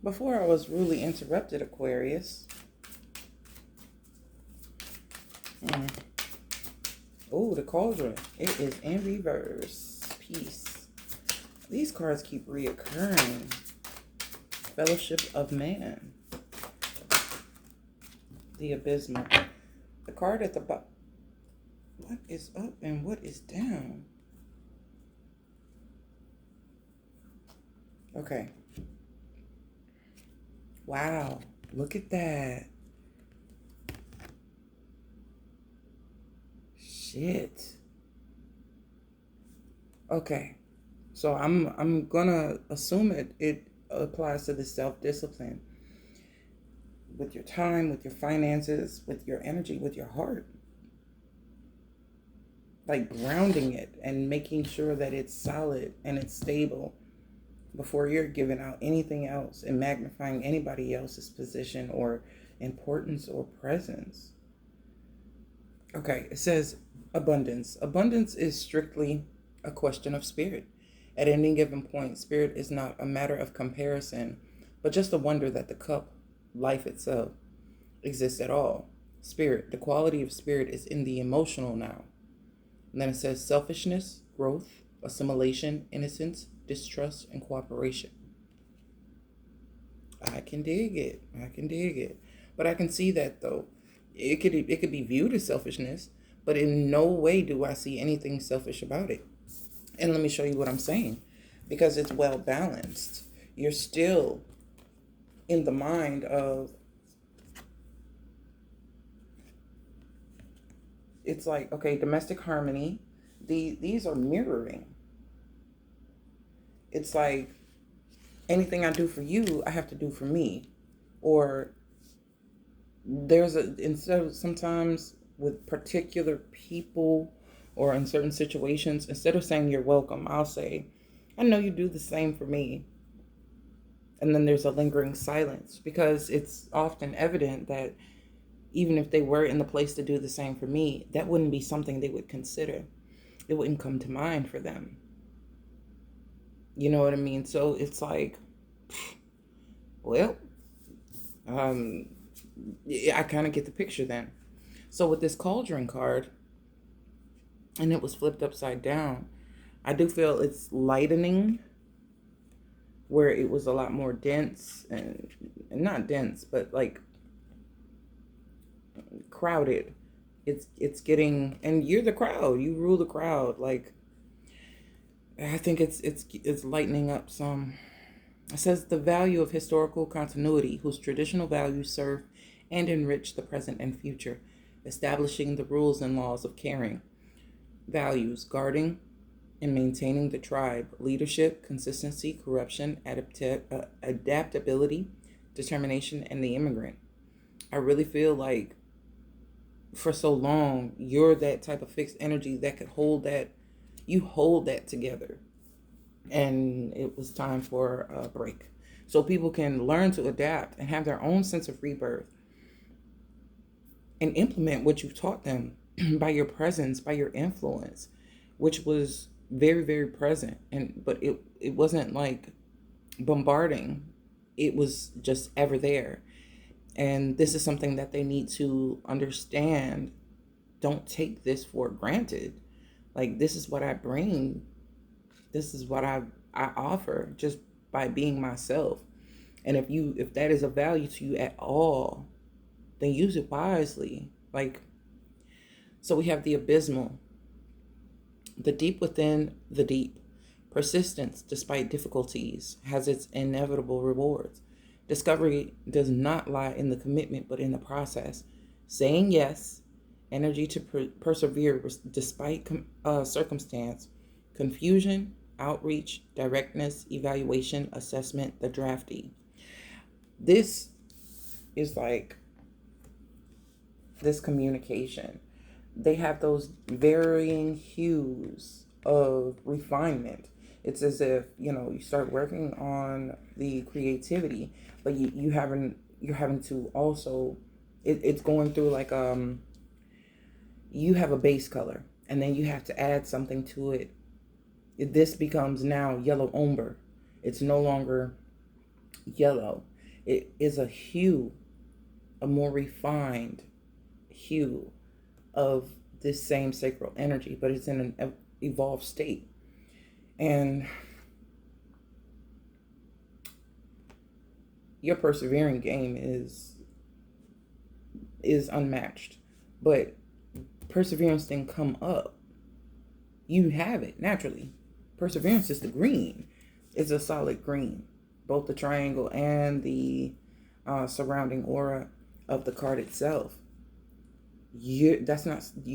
Before I was rudely interrupted, Aquarius. Mm. Oh, the cauldron. It is in reverse. Peace. These cards keep reoccurring. Fellowship of Man. The Abysmal. The card at the bottom. What is up and what is down? Okay. Wow. Look at that. Shit. Okay. So I'm gonna assume it applies to the self-discipline with your time, with your finances, with your energy, with your heart. Like grounding it and making sure that it's solid and it's stable before you're giving out anything else and magnifying anybody else's position or importance or presence. Okay, it says abundance. Abundance is strictly a question of spirit. At any given point, spirit is not a matter of comparison, but just a wonder that the cup, life itself, exists at all. Spirit, the quality of spirit is in the emotional now. And then it says selfishness, growth, assimilation, innocence, distrust, and cooperation. I can dig it. I can dig it. But I can see that though. It could be viewed as selfishness, but in no way do I see anything selfish about it. And let me show you what I'm saying. Because it's well balanced. You're still in the mind of, it's like, okay, domestic harmony. These are mirroring. It's like anything I do for you, I have to do for me. Or instead of sometimes with particular people or in certain situations, instead of saying you're welcome, I'll say, I know you do the same for me. And then there's a lingering silence because it's often evident that even if they were in the place to do the same for me, that wouldn't be something they would consider. It wouldn't come to mind for them. You know what I mean? So it's like, well, I kind of get the picture then. So with this cauldron card, and it was flipped upside down, I do feel it's lightening where it was a lot more dense and not dense, but like crowded. It's getting, and you're the crowd. You rule the crowd. Like I think it's lightening up some. It says the value of historical continuity, whose traditional values serve and enrich the present and future, establishing the rules and laws of caring, values, guarding and maintaining the tribe, leadership, consistency, corruption, adaptability, determination, and the immigrant. I really feel like for so long, you're that type of fixed energy that could hold that, you hold that together. And it was time for a break. So people can learn to adapt and have their own sense of rebirth and implement what you've taught them by your presence, by your influence, which was very, very present. But it wasn't like bombarding. It was just ever there. And this is something that they need to understand. Don't take this for granted. Like this is what I bring. This is what I offer just by being myself. And if that is of value to you at all, then use it wisely. Like, so we have the abysmal, the deep within the deep. Persistence, despite difficulties, has its inevitable rewards. Discovery does not lie in the commitment, but in the process. Saying yes, energy to persevere despite circumstance, confusion, outreach, directness, evaluation, assessment, the draftee. This is like this communication. They have those varying hues of refinement. It's as if, you start working on the creativity, but you're having to also, it's going through like, you have a base color and then you have to add something to it. This becomes now yellow umber. It's no longer yellow. It is a hue, a more refined hue of this same sacral energy, but it's in an evolved state. And your persevering game is unmatched. But perseverance didn't come up. You have it naturally. Perseverance is the green. It's a solid green. Both the triangle and the surrounding aura of the card itself. You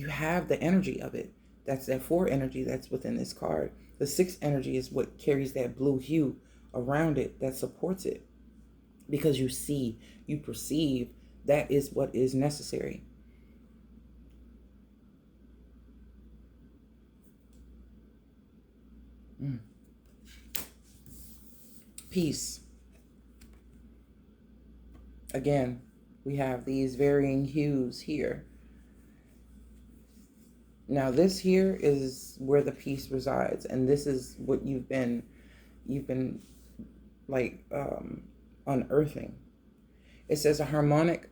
have the energy of it. That's that 4 energy that's within this card. The 6 energy is what carries that blue hue around it that supports it. Because you see, you perceive, that is what is necessary. Peace. Again, we have these varying hues here. Now this here is where the peace resides, and this is what you've been like unearthing. It says a harmonic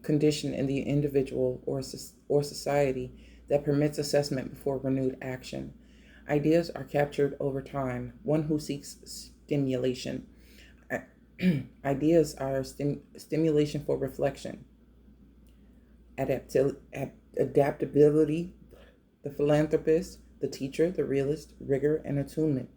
condition in the individual or society that permits assessment before renewed action. Ideas are captured over time. One who seeks stimulation. Ideas are stimulation for reflection. Adaptability, the philanthropist, the teacher, the realist, rigor, and attunement,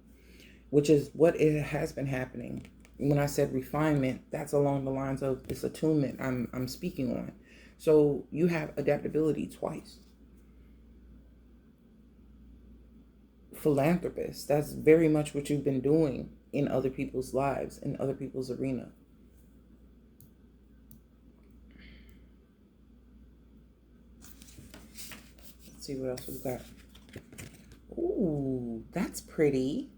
which is what it has been happening. When I said refinement, that's along the lines of this attunement I'm speaking on. So you have adaptability twice. Philanthropist, that's very much what you've been doing in other people's lives, in other people's arena. Let's see what else we've got. Ooh, that's pretty.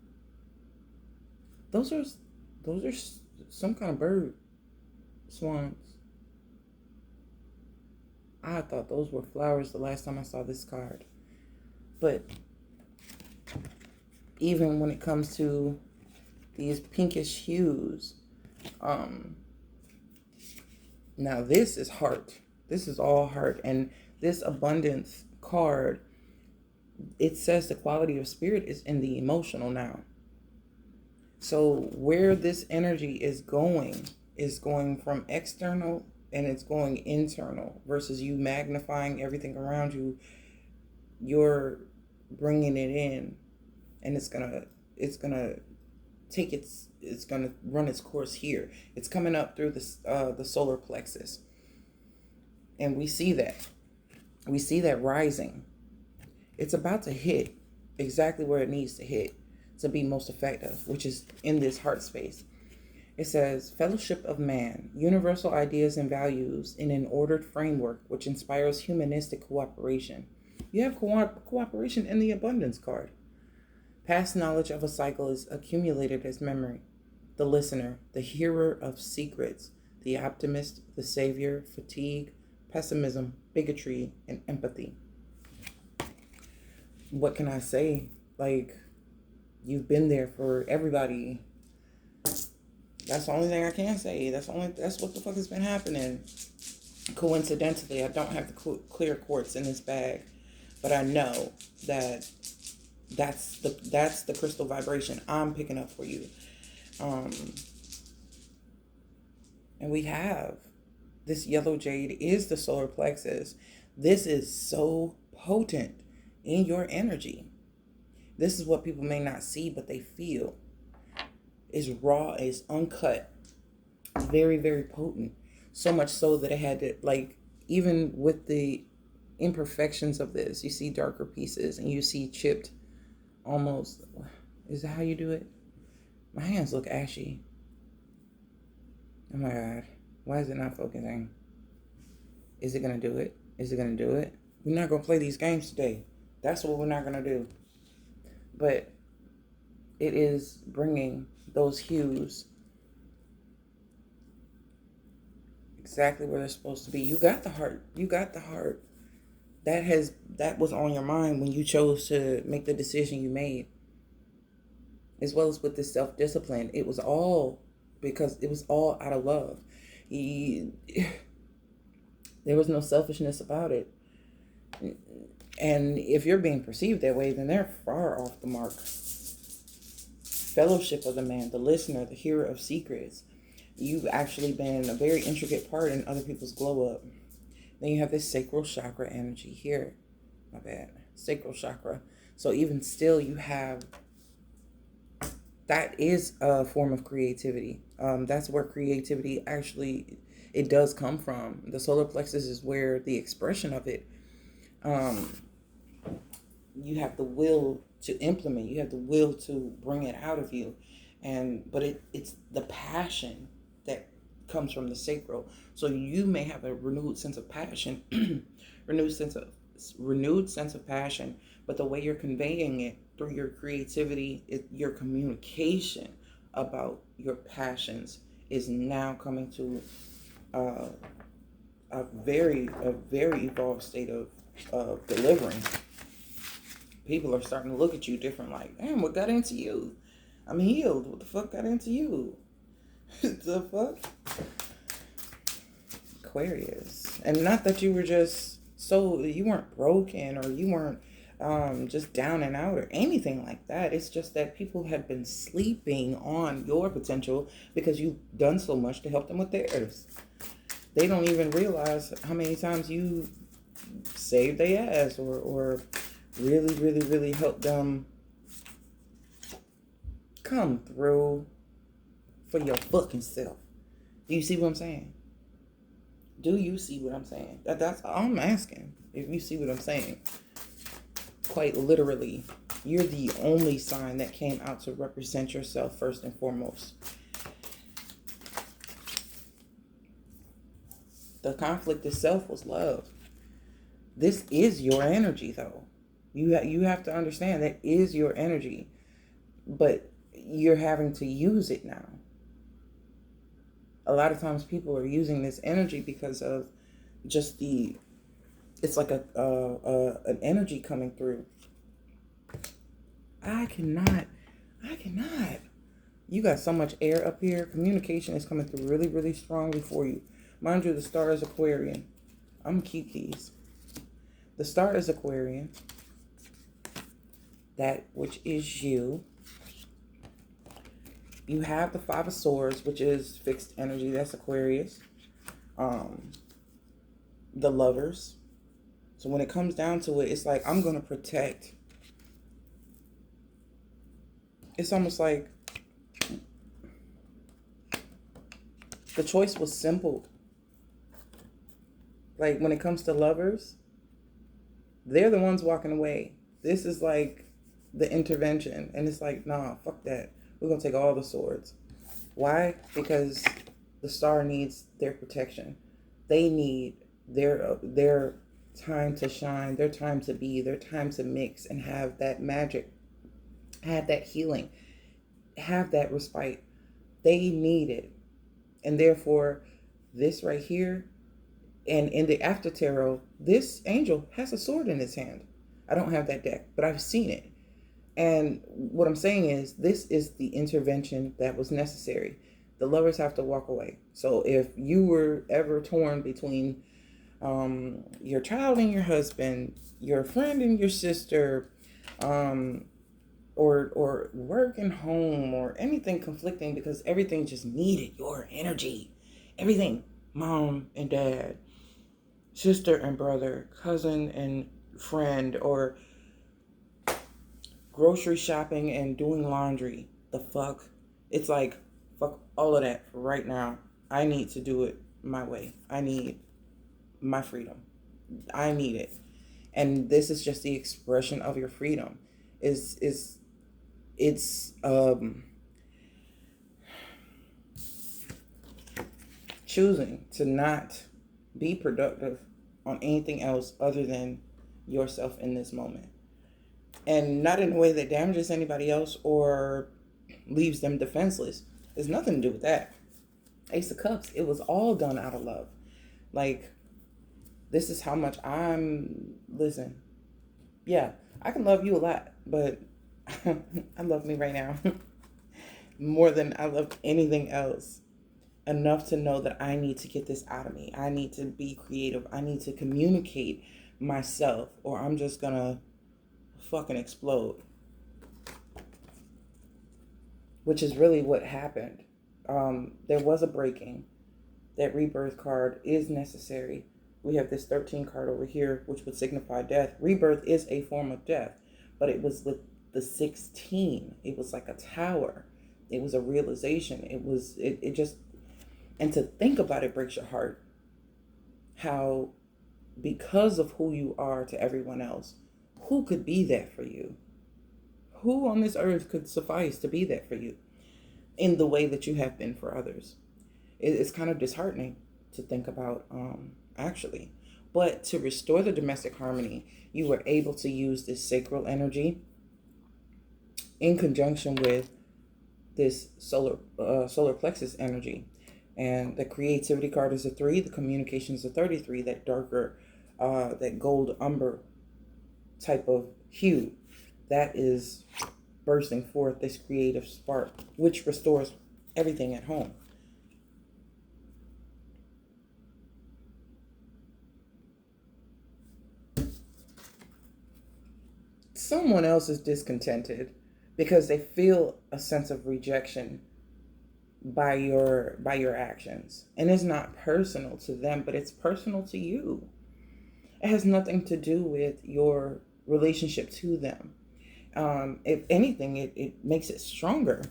Those are some kind of bird. Swans. I thought those were flowers the last time I saw this card. But even when it comes to these pinkish hues, now this is heart. This is all heart. And this abundance card, it says the quality of spirit is in the emotional now. So where this energy is going from external and it's going internal versus you magnifying everything around you. You're bringing it in, and it's gonna take it's gonna run its course here. It's coming up through the solar plexus, and we see that rising. It's about to hit exactly where it needs to hit to be most effective, which is in this heart space. It says, fellowship of man, universal ideas and values in an ordered framework which inspires humanistic cooperation. You have cooperation in the abundance card. Past knowledge of a cycle is accumulated as memory. The listener, the hearer of secrets, the optimist, the savior, fatigue, pessimism, bigotry, and empathy. What can I say? Like, you've been there for everybody. That's the only thing I can say. That's what the fuck has been happening. Coincidentally, I don't have the clear quartz in this bag, but I know that that's the crystal vibration I'm picking up for you. And we have this yellow jade is the solar plexus. This is so potent in your energy. This is what people may not see, but they feel. It's raw, it's uncut, very, very potent. So much so that it had to, like, even with the imperfections of this, you see darker pieces and you see chipped almost. Is that how you do it? My hands look ashy. Oh my God. Why is it not focusing? Is it going to do it? Is it going to do it? We're not going to play these games today. That's what we're not going to do. But it is bringing those hues exactly where they're supposed to be. You got the heart. You got the heart. That was on your mind when you chose to make the decision you made. As well as with this self-discipline. It was all because it was all out of love. He, there was no selfishness about it. And if you're being perceived that way, then they're far off the mark. Fellowship of the man, the listener, the hearer of secrets. You've actually been a very intricate part in other people's glow up. Then you have this sacral chakra energy here. My bad. Sacral chakra. So even still, you have, that is a form of creativity. That's where creativity actually, it does come from. The solar plexus is where the expression of it, you have the will to implement, you have the will to bring it out of you. But it's the passion that comes from the sacral. So you may have a renewed sense of passion, renewed sense of passion, but the way you're conveying it through your creativity, your communication about your passions is now coming to a very evolved state of delivering. People are starting to look at you different, like, damn, what got into you? I'm healed. What the fuck got into you? The fuck? Aquarius. And not that you were just you weren't broken, or you weren't just down and out or anything like that. It's just that people have been sleeping on your potential because you've done so much to help them with theirs. They don't even realize how many times you saved their ass, or really help them come through for your fucking self. Do you see what I'm saying? Do you see what I'm saying? That's all I'm asking. If you see what I'm saying. Quite literally, you're the only sign that came out to represent yourself first and foremost. The conflict itself was love. This is your energy, though. You have to understand that is your energy, but you're having to use it now. A lot of times people are using this energy because of just it's like an energy coming through. I cannot. You got so much air up here. Communication is coming through really strongly for you. Mind you, the star is Aquarian. I'm gonna keep these. The star is Aquarian. That which is you. You have the Five of Swords, which is fixed energy. That's Aquarius. The Lovers. So when it comes down to it, it's like, I'm going to protect. It's almost like the choice was simple. Like when it comes to lovers, they're the ones walking away. This is like the intervention. And it's like, nah, fuck that. We're going to take all the swords. Why? Because the star needs their protection. They need their time to shine, their time to be, their time to mix and have that magic, have that healing, have that respite. They need it. And therefore, this right here, and in the after tarot, this angel has a sword in his hand. I don't have that deck, but I've seen it. And what I'm saying is, this is the intervention that was necessary. The lovers have to walk away. So if you were ever torn between your child and your husband, your friend and your sister, or work and home, or anything conflicting because everything just needed your energy. Everything, mom and dad, sister and brother, cousin and friend, or grocery shopping and doing laundry. The fuck? It's like, fuck all of that right now. I need to do it my way. I need my freedom. I need it. And this is just the expression of your freedom. It's choosing to not be productive on anything else other than yourself in this moment. And not in a way that damages anybody else or leaves them defenseless. There's nothing to do with that. Ace of Cups, it was all done out of love. Like, this is how much listen, yeah, I can love you a lot, but I love me right now. more than I love anything else. Enough to know that I need to get this out of me. I need to be creative. I need to communicate myself, or I'm just gonna fucking explode, which is really what happened. There was a breaking. That rebirth card is necessary. We have this 13 card over here, which would signify death. Rebirth is a form of death, but it was with the 16. It was like a tower. It was a realization. It just, and to think about it breaks your heart. How, because of who you are to everyone else, who could be that for you? Who on this earth could suffice to be that for you in the way that you have been for others? It's kind of disheartening to think about, actually. But to restore the domestic harmony, you were able to use this sacral energy in conjunction with this solar plexus energy. And the creativity card is a 3, the communication is a 33, that darker, that gold umber type of hue. That is bursting forth this creative spark, which restores everything at home. Someone else is discontented because they feel a sense of rejection by your actions, and it's not personal to them, but it's personal to you. It has nothing to do with your relationship to them. If anything, it makes it stronger.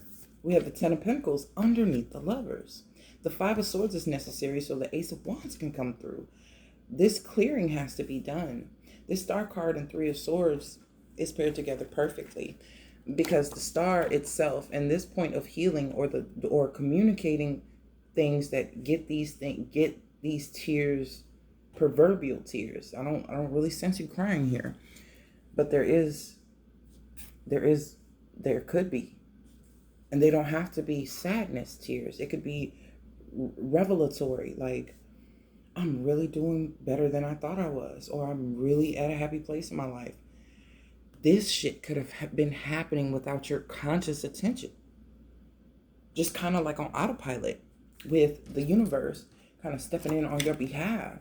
We have the 10 of Pentacles underneath the Lovers. The 5 of Swords is necessary so the Ace of Wands can come through. This clearing has to be done. This Star card and 3 of Swords is paired together perfectly, because the star itself and this point of healing, or communicating things that get these tears, proverbial tears. I don't really sense you crying here, but there could be, and they don't have to be sadness tears. It could be revelatory, like, I'm really doing better than I thought I was, or I'm really at a happy place in my life. This shit could have been happening without your conscious attention. Just kind of like on autopilot, with the universe kind of stepping in on your behalf,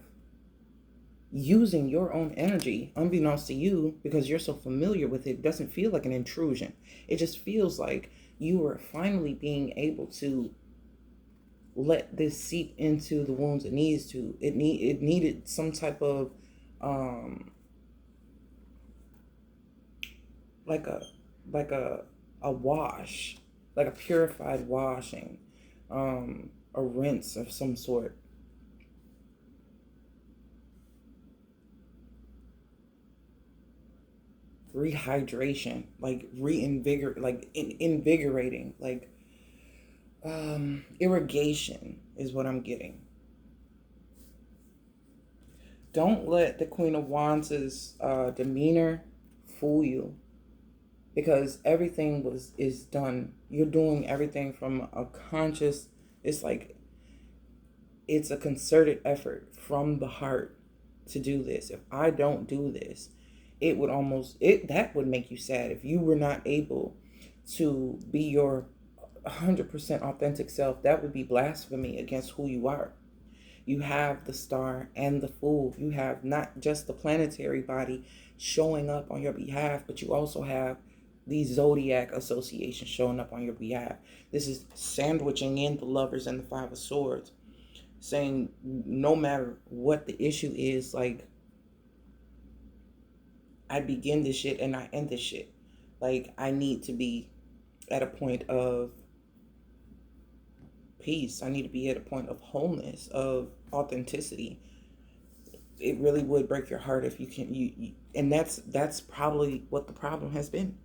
using your own energy, unbeknownst to you, because you're so familiar with it. It doesn't feel like an intrusion. It just feels like you are finally being able to let this seep into the wounds it needs to. It needed some type of like a wash, like a purified washing, a rinse of some sort. Rehydration, like invigorating, like irrigation is what I'm getting. Don't let the Queen of Wands' demeanor fool you, because everything is done. You're doing everything from a conscious. It's like it's a concerted effort from the heart to do this. If I don't do this, that would make you sad if you were not able to be your 100% authentic self. That would be blasphemy against who you are. You have the Star and the Fool. You have not just the planetary body showing up on your behalf, but you also have the zodiac association showing up on your behalf. This is sandwiching in the Lovers and the 5 of Swords, saying no matter what the issue is, like, I begin this shit and I end this shit. Like, I need to be at a point of peace. I need to be at a point of wholeness, of authenticity. It really would break your heart if you can, and that's probably what the problem has been.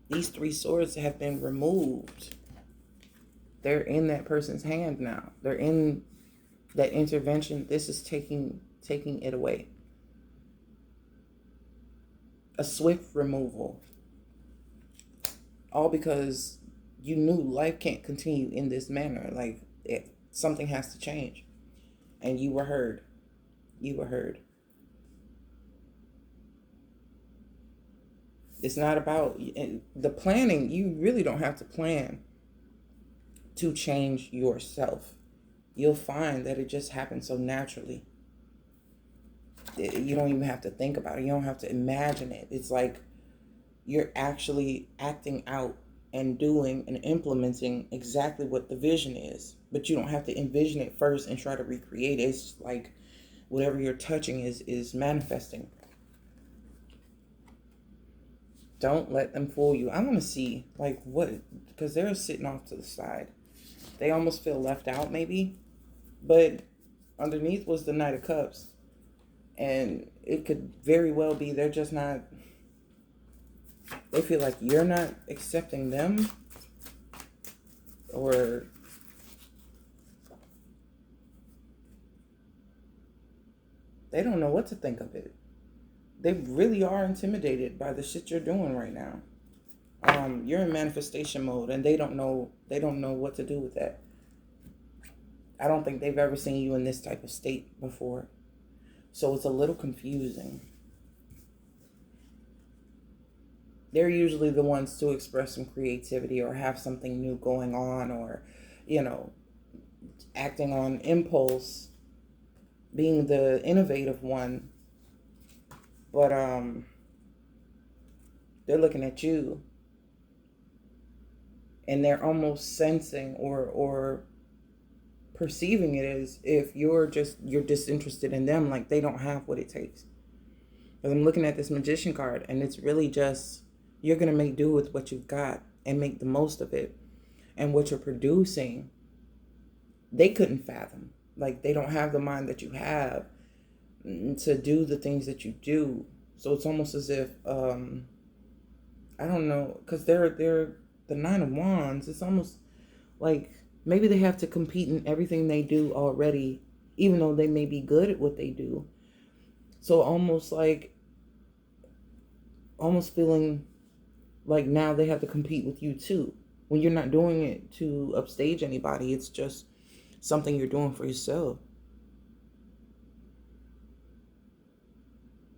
These 3 swords have been removed. They're in that person's hand now. They're in that intervention. This is taking it away. A swift removal. All because you knew life can't continue in this manner. Like, something has to change. And you were heard. You were heard. It's not about the planning. You really don't have to plan to change yourself. You'll find that it just happens so naturally. You don't even have to think about it. You don't have to imagine it. It's like you're actually acting out and doing and implementing exactly what the vision is. But you don't have to envision it first and try to recreate it. It's like whatever you're touching is manifesting. Don't let them fool you. I want to see like what, because they're sitting off to the side. They almost feel left out maybe, but underneath was the Knight of Cups. And it could very well be they're just not, they feel like you're not accepting them, or they don't know what to think of it. They really are intimidated by the shit you're doing right now. You're in manifestation mode and they don't know what to do with that. I don't think they've ever seen you in this type of state before. So it's a little confusing. They're usually the ones to express some creativity or have something new going on, or, acting on impulse, being the innovative one. But they're looking at you and they're almost sensing or perceiving it as if you're disinterested in them, like they don't have what it takes. Because I'm looking at this Magician card and it's really just, you're going to make do with what you've got and make the most of it. And what you're producing, they couldn't fathom. Like they don't have the mind that you have to do the things that you do. So it's almost as if, I don't know, because they're the Nine of Wands. It's almost like maybe they have to compete in everything they do already, even though they may be good at what they do. So almost feeling like now they have to compete with you too. When you're not doing it to upstage anybody, it's just something you're doing for yourself.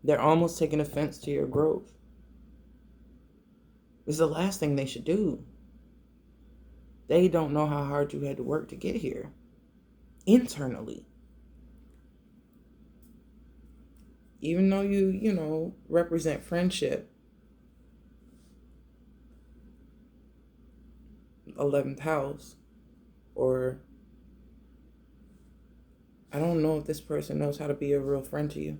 They're almost taking offense to your growth. It's the last thing they should do. They don't know how hard you had to work to get here internally. Even though you represent friendship, 11th house, or I don't know if this person knows how to be a real friend to you.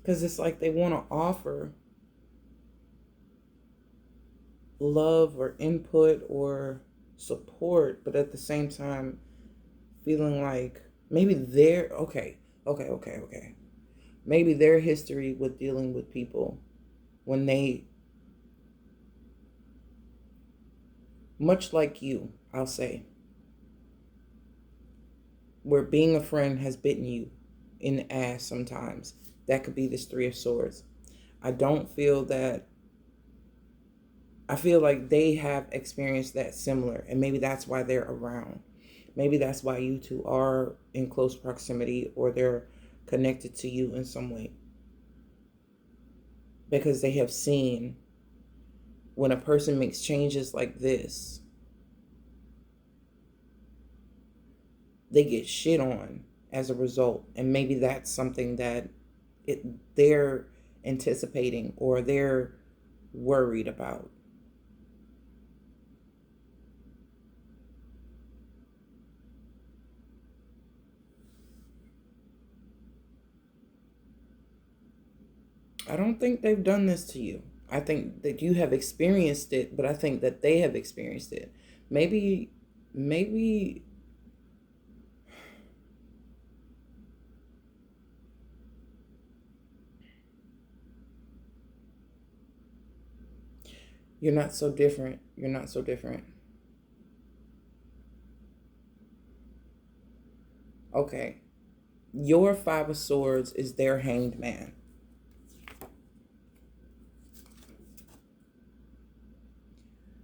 Because it's like they want to offer love or input or support, but at the same time feeling like maybe they're okay. Maybe their history with dealing with people when they, much like you, I'll say, where being a friend has bitten you in the ass sometimes. That could be this Three of Swords. I feel like they have experienced that similar, and maybe that's why they're around. Maybe that's why you two are in close proximity, or they're connected to you in some way. Because they have seen when a person makes changes like this, they get shit on as a result. And maybe that's something that they're anticipating or they're worried about. I don't think they've done this to you. I think that you have experienced it, but I think that they have experienced it. Maybe you're not so different. You're not so different. Okay. Your Five of Swords is their Hanged Man.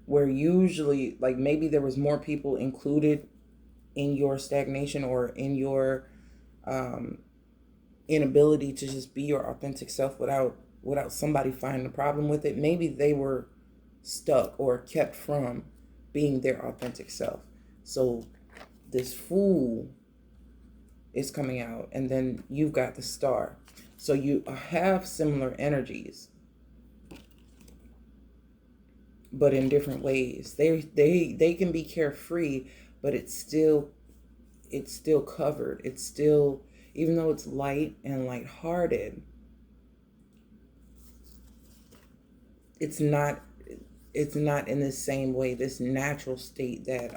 Where usually, maybe there was more people included in your stagnation or in your um, inability to just be your authentic self without somebody finding a problem with it. Maybe they were stuck or kept from being their authentic self. So this Fool is coming out, and then you've got the Star. So you have similar energies, but in different ways. They can be carefree, but it's still covered. It's still, even though it's light and lighthearted, it's not it's not in the same way, this natural state that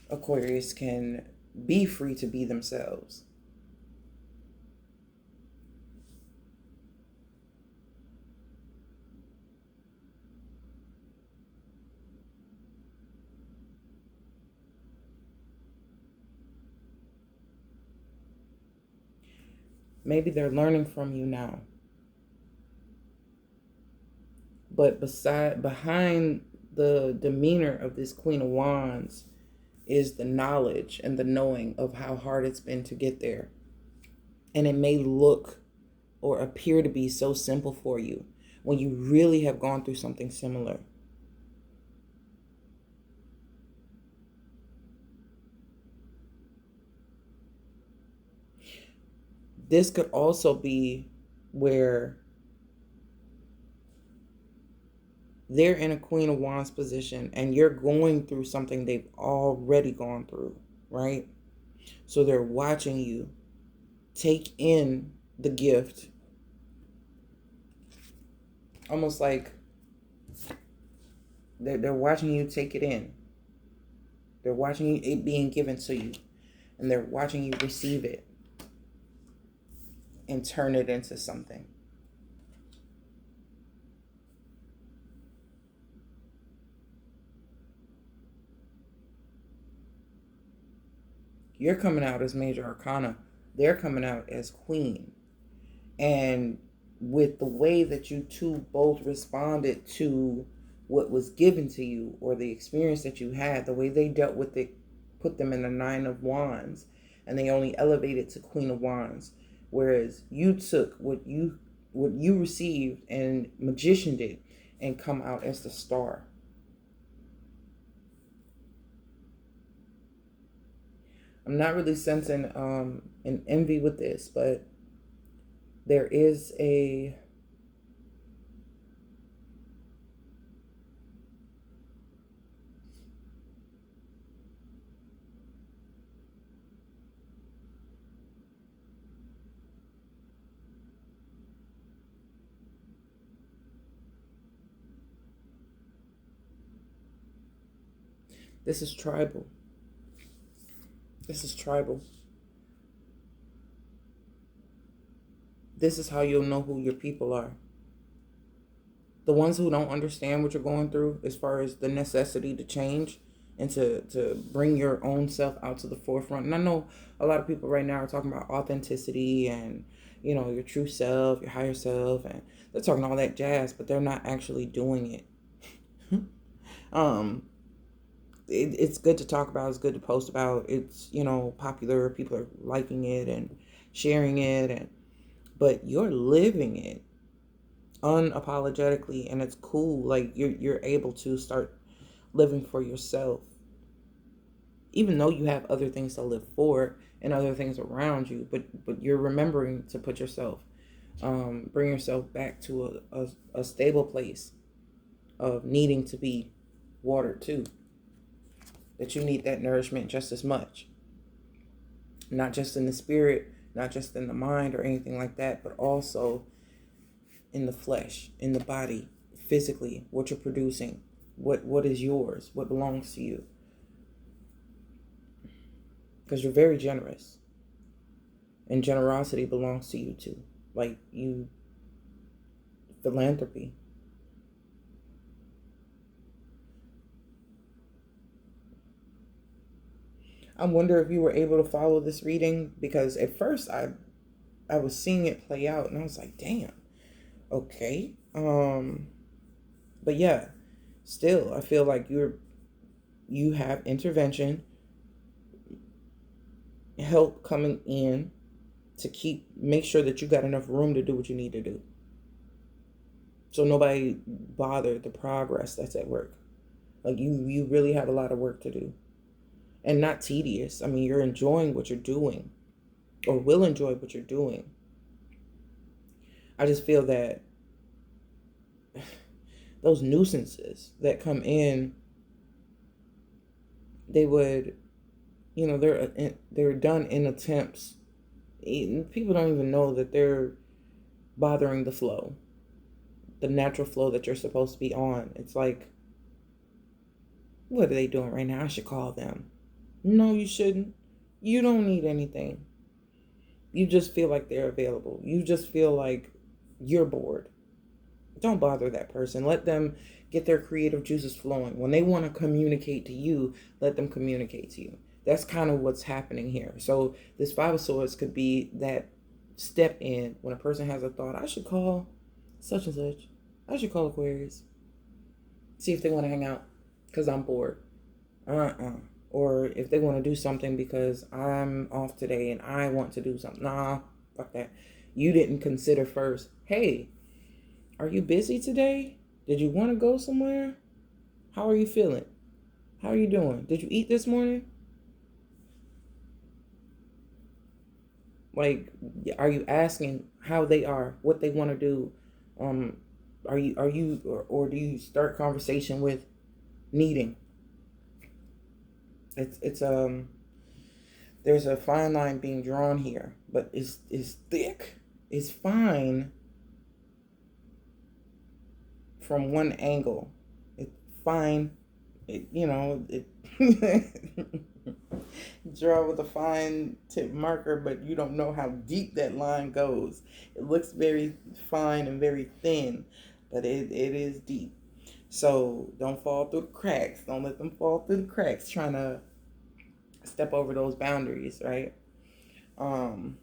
Aquarius can be free to be themselves. Maybe they're learning from you now. But behind the demeanor of this Queen of Wands is the knowledge and the knowing of how hard it's been to get there. And it may look or appear to be so simple for you when you really have gone through something similar. This could also be where they're in a Queen of Wands position and you're going through something they've already gone through, right? So they're watching you take in the gift, almost like they're watching you take it in. They're watching it being given to you, and they're watching you receive it and turn it into something. You're coming out as Major Arcana. They're coming out as Queen. And with the way that you two both responded to what was given to you or the experience that you had, the way they dealt with it put them in the Nine of Wands, and they only elevated to Queen of Wands. Whereas you took what you received and magicianed it and come out as the Star. I'm not really sensing an envy with this, but there is a this is tribal. This is tribal. This is how you'll know who your people are. The ones who don't understand what you're going through as far as the necessity to change and to bring your own self out to the forefront. And I know a lot of people right now are talking about authenticity and, your true self, your higher self, and they're talking all that jazz, but they're not actually doing it. um, it's good to talk about. It's good to post about. It's, popular. People are liking it and sharing it, but you're living it unapologetically, and it's cool. Like you're able to start living for yourself, even though you have other things to live for and other things around you. But you're remembering to put yourself, bring yourself back to a stable place of needing to be watered too. That you need that nourishment just as much, not just in the spirit, not just in the mind or anything like that, but also in the flesh, in the body, physically, what you're producing, what is yours, what belongs to you. Because you're very generous. And generosity belongs to you too. Like philanthropy. I wonder if you were able to follow this reading, because at first I was seeing it play out and I was like, damn, okay. But yeah, still I feel like you have intervention help coming in to make sure that you got enough room to do what you need to do. So nobody bothered the progress that's at work. Like you really have a lot of work to do. And not tedious. I mean, you're enjoying what you're doing, or will enjoy what you're doing. I just feel that those nuisances that come in, they would, they're done in attempts. People don't even know that they're bothering the flow, the natural flow that you're supposed to be on. It's like, what are they doing right now? I should call them. No, you shouldn't. You don't need anything. You just feel like they're available. You just feel like you're bored. Don't bother that person. Let them get their creative juices flowing. When they want to communicate to you, let them communicate to you. That's kind of what's happening here. So this Five of Swords could be that step in when a person has a thought. I should call such and such. I should call Aquarius. See if they want to hang out because I'm bored. Or if they want to do something because I'm off today and I want to do something. Nah, fuck that. You didn't consider first, hey, are you busy today? Did you want to go somewhere? How are you feeling? How are you doing? Did you eat this morning? Like, are you asking how they are, what they want to do? Or do you start conversation with needing? It's there's a fine line being drawn here, but it's thick. It's fine from one angle. It's fine. It draw with a fine tip marker, but you don't know how deep that line goes. It looks very fine and very thin, but it is deep. So don't fall through the cracks. Don't let them fall through the cracks trying to step over those boundaries, right? Um,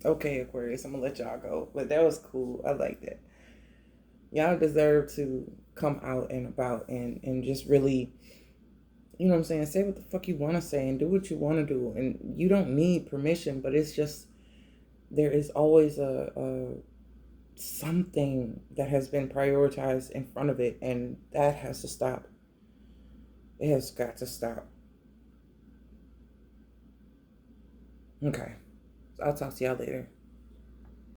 okay, Aquarius, I'm gonna let y'all go. But that was cool. I like that. Y'all deserve to come out and about and just really, you know what I'm saying, say what the fuck you want to say and do what you want to do. And you don't need permission, but it's just, there is always a something that has been prioritized in front of it, and that has to stop. It has got to stop. Okay. I'll talk to y'all later.